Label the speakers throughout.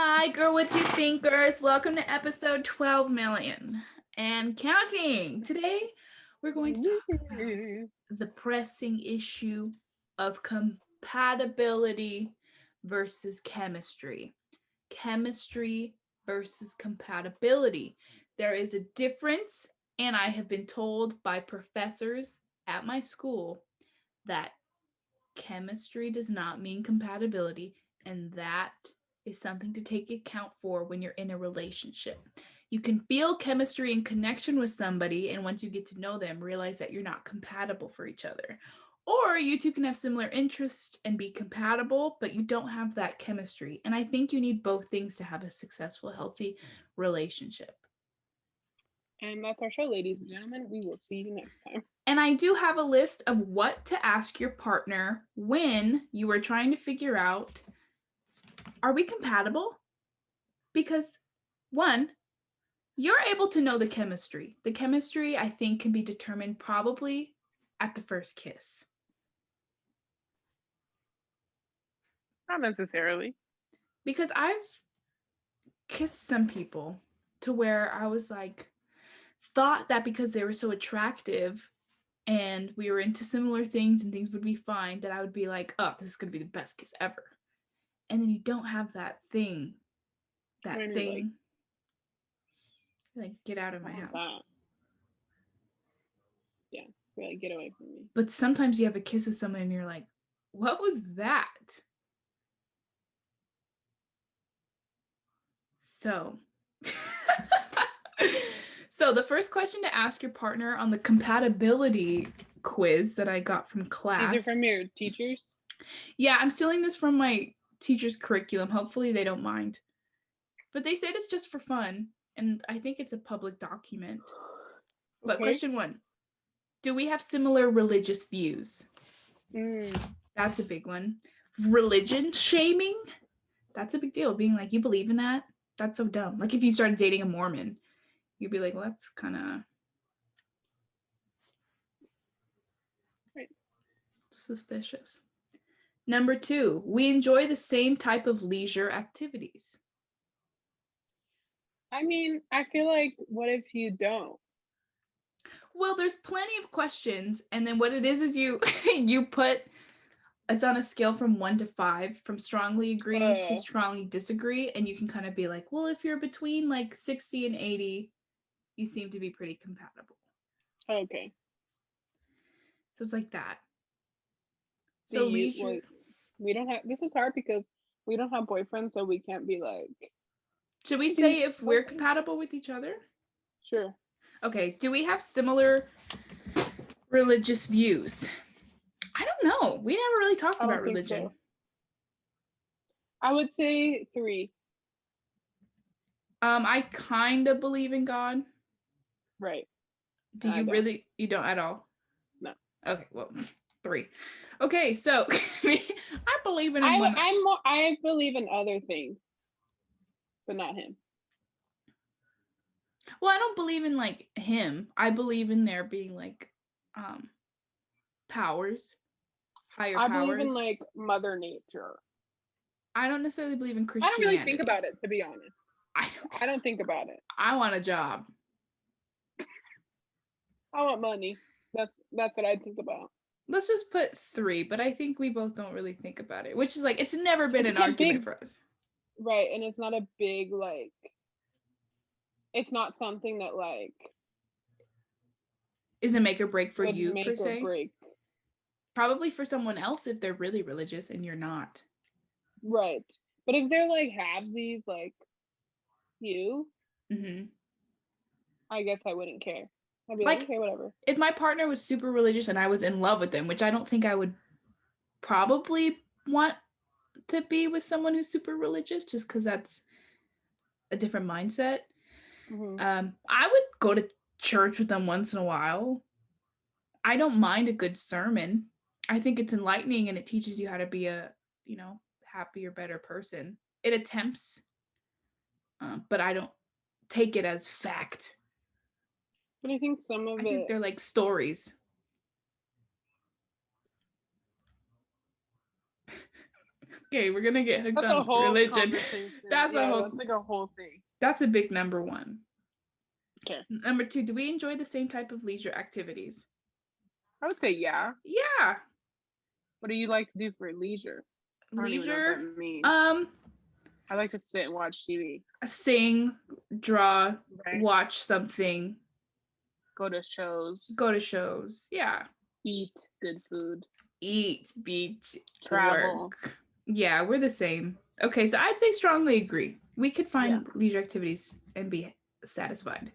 Speaker 1: Hi, Girl Whatchu Thinkers. Welcome to episode 12 million and counting. Today, we're going to talk about the pressing issue of compatibility versus chemistry. Chemistry versus compatibility. There is a difference, and I have been told by professors at my school that chemistry does not mean compatibility, and that is something to take account for when you're in a relationship. You can feel chemistry and connection with somebody, and once you get to know them, realize that you're not compatible for each other. Or you two can have similar interests and be compatible, but you don't have that chemistry. And I think you need both things to have a successful, healthy relationship.
Speaker 2: And that's our show, ladies and gentlemen. We will see you next time.
Speaker 1: And I do have a list of what to ask your partner when you are trying to figure out, are we compatible? Because one, you're able to know the chemistry. The chemistry, I think, can be determined probably at the first kiss.
Speaker 2: Not necessarily.
Speaker 1: Because I've kissed some people to where I was like, thought that because they were so attractive and we were into similar things and things would be fine, that I would be like, oh, this is going to be the best kiss ever. And then you don't have that thing. Like, get out of my house. That?
Speaker 2: Yeah, you're like, get away from me.
Speaker 1: But sometimes you have a kiss with someone and you're like, what was that? So, the first question to ask your partner on the compatibility quiz that I got from class.
Speaker 2: These are from your teachers?
Speaker 1: Yeah, I'm stealing this from my teacher's curriculum. Hopefully they don't mind. But they said it's just for fun, and I think it's a public document. But question 1, do we have similar religious views? That's a big one. Religion shaming? That's a big deal. Being like, you believe in that? That's so dumb. Like if you started dating a Mormon, you'd be like, well, that's kind of suspicious. Number 2, we enjoy the same type of leisure activities.
Speaker 2: I mean, I feel like, what if you don't?
Speaker 1: Well, there's plenty of questions, and then what it is you put, it's on a scale from 1 to 5, from strongly agree to strongly disagree, and you can kind of be like, well, if you're between like 60 and 80, you seem to be pretty compatible.
Speaker 2: Okay.
Speaker 1: So it's like that.
Speaker 2: So leisure. We don't have, this is hard because we don't have boyfriends, so we can't be like.
Speaker 1: Should we say if we're compatible with each other?
Speaker 2: Sure.
Speaker 1: Okay, do we have similar religious views? I don't know. We never really talked about religion. So.
Speaker 2: I would say 3.
Speaker 1: I kind of believe in God.
Speaker 2: Right.
Speaker 1: Do you really? You don't at all?
Speaker 2: No.
Speaker 1: Okay, well, 3. Okay, so I believe in
Speaker 2: I believe in other things, but not him.
Speaker 1: Well, I don't believe in like him. I believe in there being like powers, higher powers.
Speaker 2: I believe in like Mother Nature.
Speaker 1: I don't necessarily believe in Christianity.
Speaker 2: I don't really think about it, to be honest. I don't think about it.
Speaker 1: I want a job.
Speaker 2: I want money. That's what I think about.
Speaker 1: Let's just put 3, but I think we both don't really think about it, which is like, it's never been an argument for us.
Speaker 2: Right, and it's not a big, like, it's not something that, like,
Speaker 1: is a make or break for you,
Speaker 2: make
Speaker 1: per se.
Speaker 2: Or break.
Speaker 1: Probably for someone else if they're really religious and you're not.
Speaker 2: Right. But if they're like halvesies, like you, I guess I wouldn't care. I'd be like, okay, whatever.
Speaker 1: If my partner was super religious and I was in love with them, which I don't think I would probably want to be with someone who's super religious, just because that's a different mindset. I would go to church with them once in a while. I don't mind a good sermon. I think it's enlightening and it teaches you how to be a, happier, better person. It attempts, but I don't take it as fact.
Speaker 2: But I think I
Speaker 1: think they're like stories. Okay, we're gonna get hooked
Speaker 2: That's a
Speaker 1: on
Speaker 2: whole
Speaker 1: religion.
Speaker 2: conversation.
Speaker 1: That's a whole.
Speaker 2: That's like a whole thing.
Speaker 1: That's a big number one.
Speaker 2: Okay.
Speaker 1: Number two, do we enjoy the same type of leisure activities?
Speaker 2: I would say yeah.
Speaker 1: Yeah.
Speaker 2: What do you like to do for leisure? I don't even know what
Speaker 1: Leisure.
Speaker 2: that means.
Speaker 1: Um,
Speaker 2: I like to sit and watch TV.
Speaker 1: Sing, draw,
Speaker 2: Right.
Speaker 1: watch something.
Speaker 2: Go to shows.
Speaker 1: Go to shows. Yeah.
Speaker 2: Eat good food.
Speaker 1: Eat, beat,
Speaker 2: Travel.
Speaker 1: work. Yeah, we're the same. Okay, so I'd say strongly agree. We could find leisure activities and be satisfied.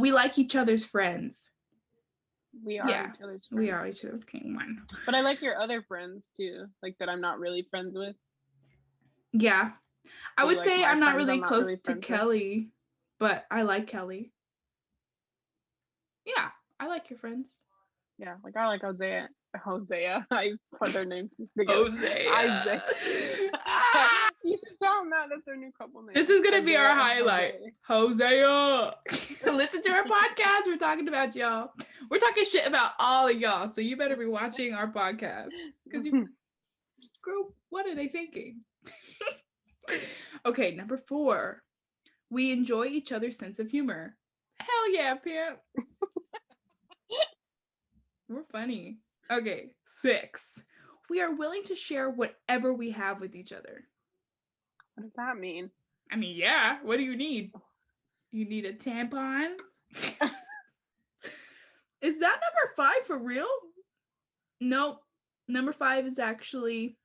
Speaker 1: We like each other's friends.
Speaker 2: We are each other's friends.
Speaker 1: We are each other's one.
Speaker 2: But I like your other friends too, like that I'm not really friends with.
Speaker 1: Yeah. I would say I'm not really close
Speaker 2: really
Speaker 1: to Kelly, but I like Kelly. Yeah, I like your friends.
Speaker 2: Yeah, like I like Hosea. I put their names together.
Speaker 1: Hosea.
Speaker 2: You should tell them that. That's their new couple name.
Speaker 1: This is going to be our highlight. Hosea. Listen to our podcast. We're talking about y'all. We're talking shit about all of y'all. So you better be watching our podcast. Because you, girl, what are they thinking? Okay, number 4. We enjoy each other's sense of humor. Hell yeah, Pimp. We're funny. Okay, 6. We are willing to share whatever we have with each other.
Speaker 2: What does that mean?
Speaker 1: I mean, yeah. What do you need? You need a tampon? Is that number 5 for real? Nope. Number 5 is actually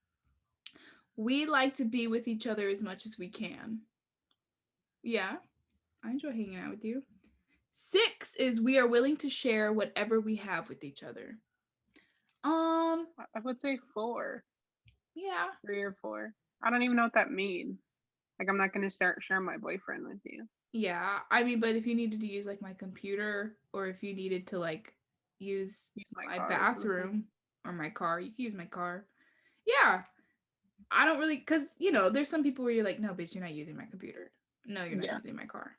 Speaker 1: we like to be with each other as much as we can. Yeah, I enjoy hanging out with you. 6 is we are willing to share whatever we have with each other.
Speaker 2: I would say 4.
Speaker 1: Yeah.
Speaker 2: 3 or 4. I don't even know what that means. Like, I'm not going to share my boyfriend with you.
Speaker 1: Yeah, I mean, but if you needed to use like my computer, or if you needed to like use my bathroom or my car, you can use my car. Yeah. I don't really, because, you know, there's some people where you're like, no, bitch, you're not using my computer. No, you're not using my car.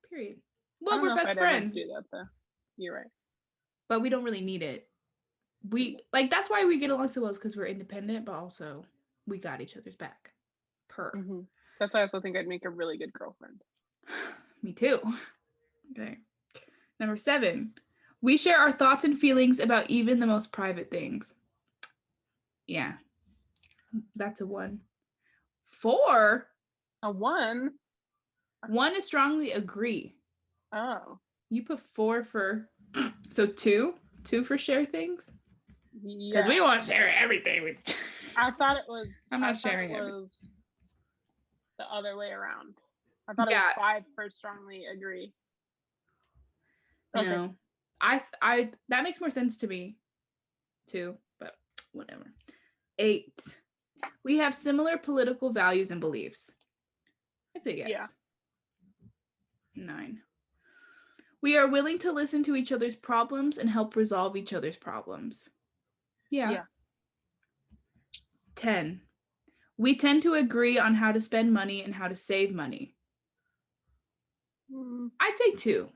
Speaker 1: Period. Well, we're best friends.
Speaker 2: Do that, though. You're right.
Speaker 1: But we don't really need it. We, like, that's why we get along so well, is because we're independent, but also we got each other's back.
Speaker 2: Mm-hmm. That's why I also think I'd make a really good girlfriend.
Speaker 1: Me too. Okay. Number 7. We share our thoughts and feelings about even the most private things. Yeah. That's a 1. 4.
Speaker 2: A 1?
Speaker 1: 1 is strongly agree.
Speaker 2: Oh.
Speaker 1: You put 4 for... So 2? 2 for share things?
Speaker 2: Yeah.
Speaker 1: Because we want to share everything with...
Speaker 2: I thought it was...
Speaker 1: I'm not sharing it.
Speaker 2: The other way around. I thought it was 5 for strongly agree.
Speaker 1: Okay. No. I that makes more sense to me too, but whatever. 8. We have similar political values and beliefs. I'd say yes.
Speaker 2: Yeah.
Speaker 1: 9. We are willing to listen to each other's problems and help resolve each other's problems. Yeah. 10. We tend to agree on how to spend money and how to save money. I'd say 2.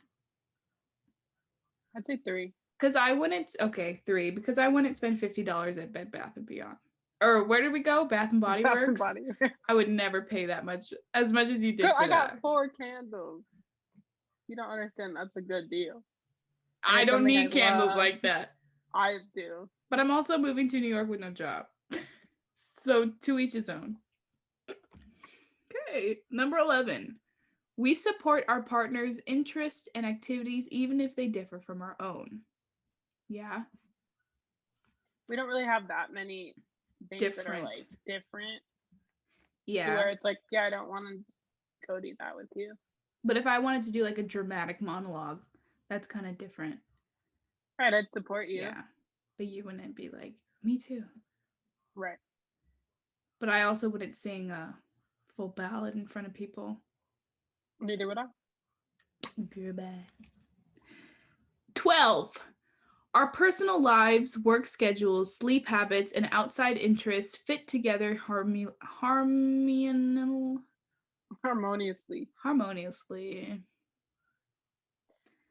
Speaker 2: I'd say 3.
Speaker 1: Because I wouldn't... Okay, 3. Because I wouldn't spend $50 at Bed Bath & Beyond. Or where did we go? Bath & Body Works? I would never pay that much, as much as you did for
Speaker 2: I got 4 candles. You don't understand. That's a good deal.
Speaker 1: I don't need candles like that.
Speaker 2: I do.
Speaker 1: But I'm also moving to New York with no job. So to each his own. Okay, number 11. We support our partner's interests and activities even if they differ from our own. Yeah.
Speaker 2: We don't really have that many things that are like different.
Speaker 1: Yeah.
Speaker 2: Where it's like, yeah, I don't want to go do that with you.
Speaker 1: But if I wanted to do like a dramatic monologue, that's kind of different.
Speaker 2: Right, I'd support you.
Speaker 1: Yeah. But you wouldn't be like, me too.
Speaker 2: Right.
Speaker 1: But I also wouldn't sing a full ballad in front of people.
Speaker 2: Neither would I.
Speaker 1: Goodbye. 12. Our personal lives, work schedules, sleep habits, and outside interests fit together harmoniously.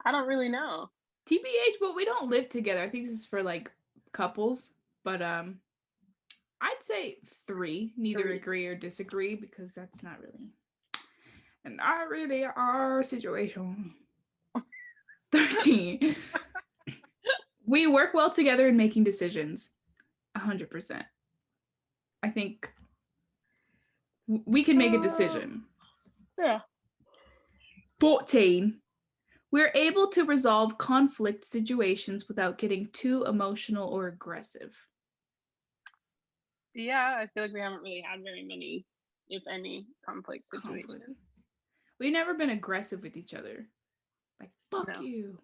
Speaker 2: I don't really know.
Speaker 1: TBH, but we don't live together. I think this is for like couples, but I'd say 3. Neither
Speaker 2: 3.
Speaker 1: agree or disagree because that's not really our situation. 13. We work well together in making decisions. 100%. I think we can make a decision.
Speaker 2: Yeah.
Speaker 1: 14. We're able to resolve conflict situations without getting too emotional or aggressive.
Speaker 2: Yeah, I feel like we haven't really had very many, if any, conflict situations.
Speaker 1: We've never been aggressive with each other. Like, fuck you.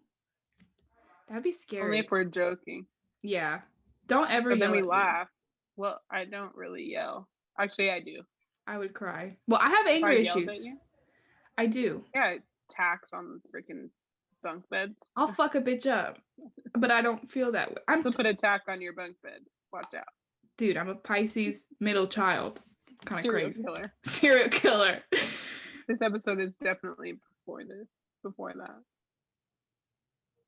Speaker 1: That'd be scary.
Speaker 2: Only if we're joking.
Speaker 1: Yeah. Don't ever
Speaker 2: but
Speaker 1: yell
Speaker 2: then we
Speaker 1: at
Speaker 2: laugh. Well, I don't really yell. Actually, I do.
Speaker 1: I would cry. Well, I have anger
Speaker 2: if I yelled
Speaker 1: issues.
Speaker 2: At you?
Speaker 1: I do.
Speaker 2: Yeah, tax on freaking bunk beds.
Speaker 1: I'll fuck a bitch up, but I don't feel that way. I'm
Speaker 2: to put a tack on your bunk bed. Watch out.
Speaker 1: Dude, I'm a Pisces middle child. Kind of crazy.
Speaker 2: Killer.
Speaker 1: Serial killer.
Speaker 2: This episode is definitely before this. Before that.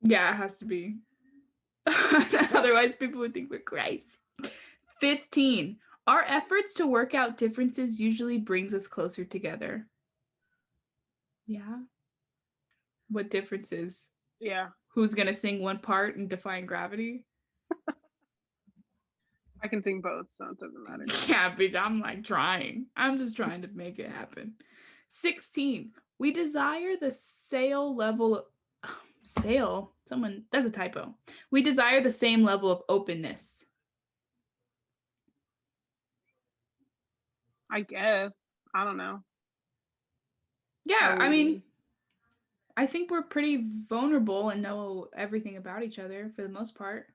Speaker 1: Yeah, it has to be. Otherwise, people would think we're crazy. 15. Our efforts to work out differences usually brings us closer together. Yeah. What differences?
Speaker 2: Yeah.
Speaker 1: Who's gonna sing one part in Defying Gravity?
Speaker 2: I can sing both, so it doesn't matter.
Speaker 1: Yeah, bitch, I'm like trying. I'm just trying to make it happen. 16. We desire the sale level. Sale? Someone, that's a typo. We desire the same level of openness.
Speaker 2: I guess. I don't know.
Speaker 1: Yeah, I mean, I think we're pretty vulnerable and know everything about each other for the most part.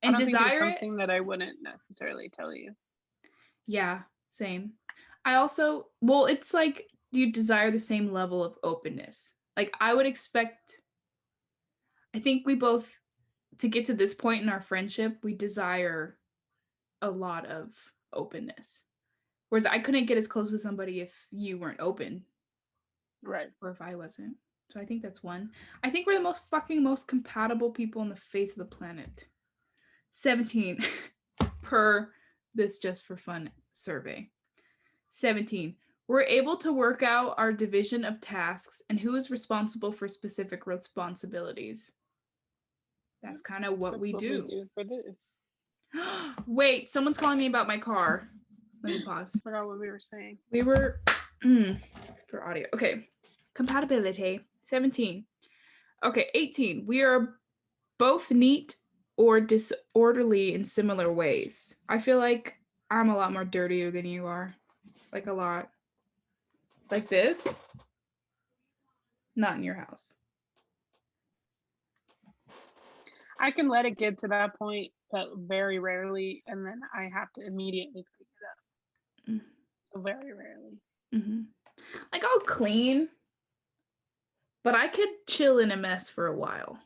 Speaker 1: And
Speaker 2: I don't think
Speaker 1: desire
Speaker 2: there's something that I wouldn't necessarily tell you.
Speaker 1: Yeah, same. I also, well, it's like you desire the same level of openness. Like I would expect, I think we both, to get to this point in our friendship, we desire a lot of openness. Whereas I couldn't get as close with somebody if you weren't open.
Speaker 2: Right.
Speaker 1: Or if I wasn't. So I think that's one. I think we're the most compatible people on the face of the planet. 17 per this Just for Fun survey. 17. We're able to work out our division of tasks and who is responsible for specific responsibilities. That's kind of what we do
Speaker 2: for this.
Speaker 1: Wait, someone's calling me about my car. Let me pause.
Speaker 2: I forgot what we were saying.
Speaker 1: We were for audio. Okay. Compatibility. 17. Okay, 18. We are both neat or disorderly in similar ways. I feel like I'm a lot more dirtier than you are. Like a lot. Like this. Not in your house.
Speaker 2: I can let it get to that point, but very rarely, and then I have to immediately clean it up. So very rarely.
Speaker 1: Mm-hmm. Like I'll clean, but I could chill in a mess for a while.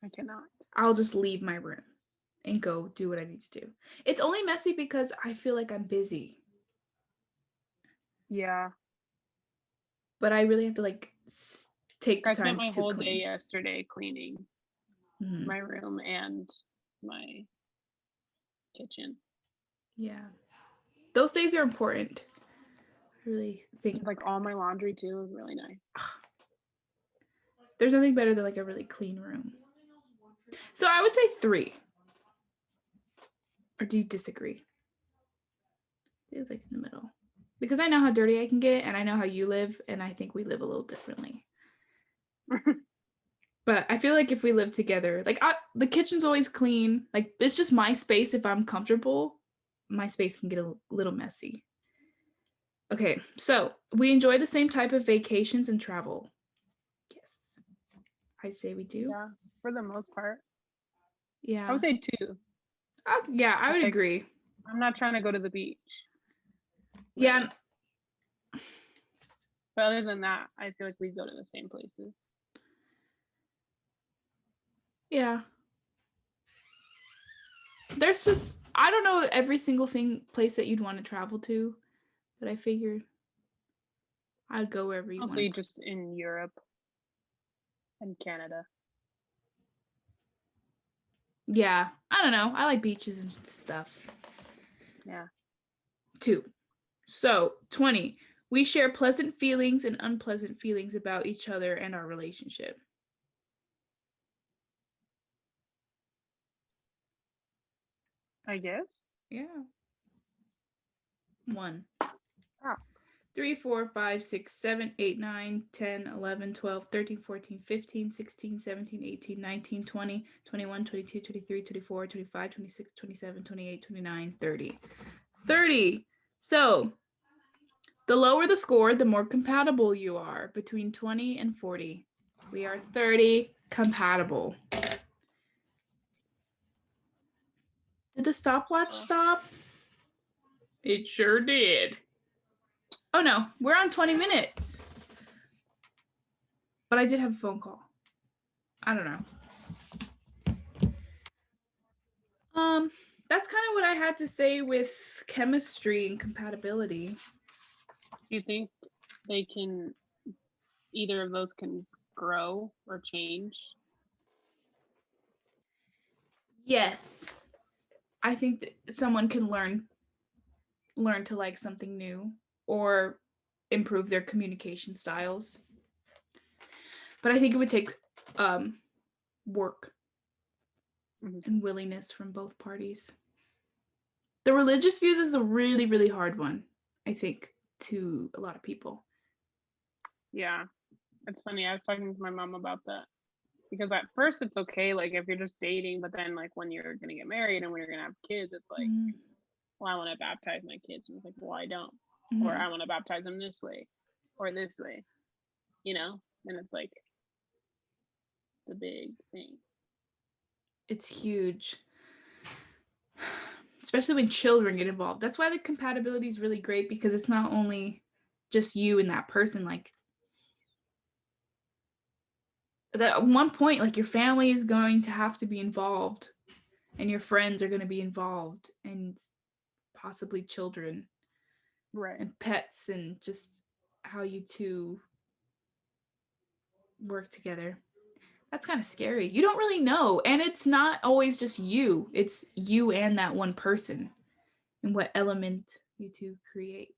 Speaker 2: I cannot.
Speaker 1: I'll just leave my room and go do what I need to do. It's only messy because I feel like I'm busy.
Speaker 2: Yeah.
Speaker 1: But I really have to like take the time to
Speaker 2: clean. I spent my whole
Speaker 1: clean.
Speaker 2: day yesterday cleaning my room and my kitchen.
Speaker 1: Yeah. Those days are important. I really think
Speaker 2: like all my laundry too is really nice.
Speaker 1: There's nothing better than like a really clean room. So I would say 3. Or do you disagree? It's like in the middle. Because I know how dirty I can get and I know how you live and I think we live a little differently. But I feel like if we live together, like the kitchen's always clean. Like it's just my space. If I'm comfortable, my space can get a little messy. Okay, so we enjoy the same type of vacations and travel. Yes, I say we do.
Speaker 2: Yeah, for the most part.
Speaker 1: Yeah,
Speaker 2: I would say 2.
Speaker 1: Yeah, I would agree.
Speaker 2: I'm not trying to go to the beach.
Speaker 1: Really. Yeah.
Speaker 2: But other than that, I feel like we go to the same places.
Speaker 1: Yeah. There's just, I don't know every single place that you'd want to travel to, but I figured I'd go wherever you want.
Speaker 2: Mostly just in Europe and Canada.
Speaker 1: Yeah, I don't know. I like beaches and stuff.
Speaker 2: Yeah.
Speaker 1: 2. So, 20. We share pleasant feelings and unpleasant feelings about each other and our relationship.
Speaker 2: I guess.
Speaker 1: Yeah. 1.
Speaker 2: Oh.
Speaker 1: 3, 4, 5, 6, 7, 8, 9, 10, 11, 12, 13, 14, 15, 16, 17, 18, 19, 20, 21, 22, 23, 24, 25, 26, 27, 28, 29, 30. 30. So, the lower the score, the more compatible you are. Between 20 and 40. We are 30 compatible. Did the stopwatch stop? It sure did. Oh no, we're on 20 minutes. But I did have a phone call. I don't know. That's kind of what I had to say with chemistry and compatibility.
Speaker 2: Do you think either of those can grow or change?
Speaker 1: Yes. I think that someone can learn to like something new or improve their communication styles. But I think it would take work and willingness from both parties. The religious views is a really, really hard one, I think, to a lot of people.
Speaker 2: Yeah. It's funny. I was talking to my mom about that. Because at first it's okay, like if you're just dating, but then like when you're gonna get married and when you're gonna have kids, it's like, well, I want to baptize my kids. And it's like, well, I don't. Or I want to baptize them this way or this way, you know? And it's like the big thing.
Speaker 1: It's huge. Especially when children get involved. That's why the compatibility is really great, because it's not only just you and that person. Like, at one point, like, your family is going to have to be involved, and your friends are going to be involved, and possibly children,
Speaker 2: right,
Speaker 1: and pets, and just how you two work together. That's kind of scary. You don't really know, and it's not always just you. It's you and that one person, and what element you two create.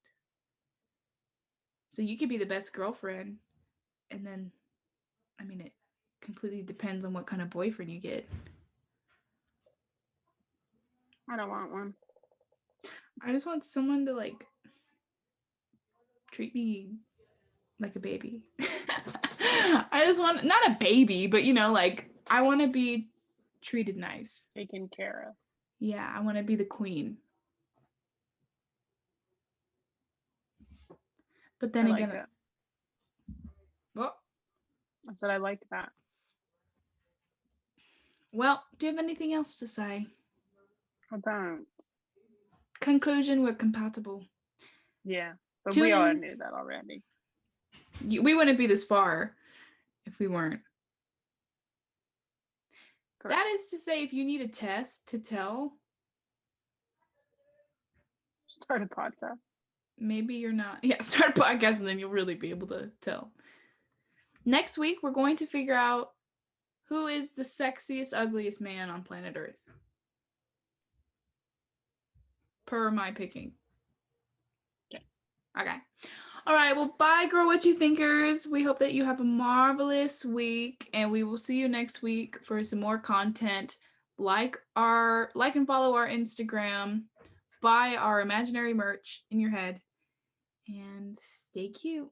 Speaker 1: So you could be the best girlfriend, and then, I mean, it completely depends on what kind of boyfriend you get.
Speaker 2: I don't want one.
Speaker 1: I just want someone to, like, treat me like a baby. I just want, not a baby, but, you know, like, I want to be treated nice.
Speaker 2: Taken care of.
Speaker 1: Yeah, I want to be the queen. But then
Speaker 2: I
Speaker 1: again,
Speaker 2: like it.
Speaker 1: Well,
Speaker 2: I said I like that.
Speaker 1: Well, do you have anything else to say?
Speaker 2: I don't.
Speaker 1: Conclusion, we're compatible.
Speaker 2: Yeah, but
Speaker 1: Tune
Speaker 2: we all
Speaker 1: in.
Speaker 2: knew that already.
Speaker 1: We wouldn't be this far if we weren't. Correct. That is to say, if you need a test to tell,
Speaker 2: start a podcast.
Speaker 1: Maybe you're not. Yeah, start a podcast and then you'll really be able to tell. Next week, we're going to figure out who is the sexiest, ugliest man on planet Earth. Per my picking. Okay. All right. Well, bye, Girl What You Thinkers. We hope that you have a marvelous week, and we will see you next week for some more content. Like and follow our Instagram. Buy our imaginary merch in your head, and stay cute.